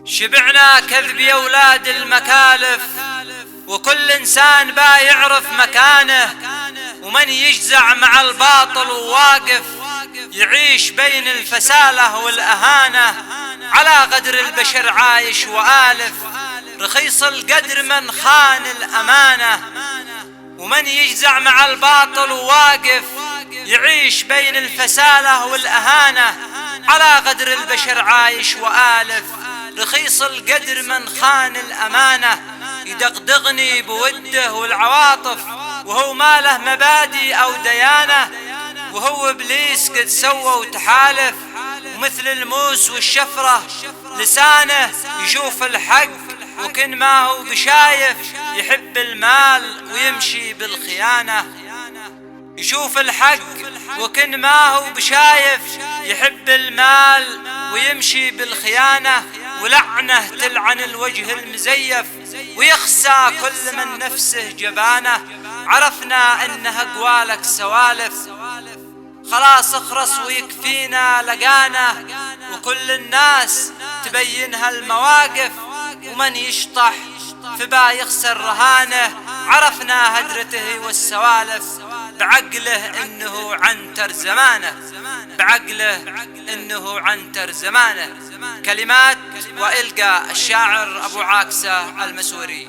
شبعنا كذب يا ولاد المكالف، وكل انسان با يعرف مكانه، ومن يجزع مع الباطل وواقف يعيش بين الفسالة والأهانة. على قدر البشر عايش وآلف، رخيص القدر من خان الأمانة. ومن يجزع مع الباطل وواقف يعيش بين الفسالة والأهانة. على قدر البشر عايش وآلف، رخيص القدر من خان الأمانة. يدغدغني بوده والعواطف، وهو ما له مبادئ أو ديانة، وهو إبليس قد سوى وتحالف. ومثل الموس والشفرة لسانه يشوف الحق وكن ما هو بشايف، يحب المال ويمشي بالخيانة. يشوف الحق وكن ما هو بشايف، يحب المال ويمشي بالخيانة. ولعنه تلعن الوجه المزيف، ويخسى كل من نفسه جبانه. عرفنا انها اقوالك سوالف، خلاص اخرس ويكفينا لقانا. وكل الناس تبينها المواقف، ومن يشطح فبا يخسر رهانه. عرفنا هدرته والسوالف، بعقله انه عنتر زمانه، بعقله انه عنتر زمانه. كلمات وإلقاء الشاعر أبو عاكسة المسوري.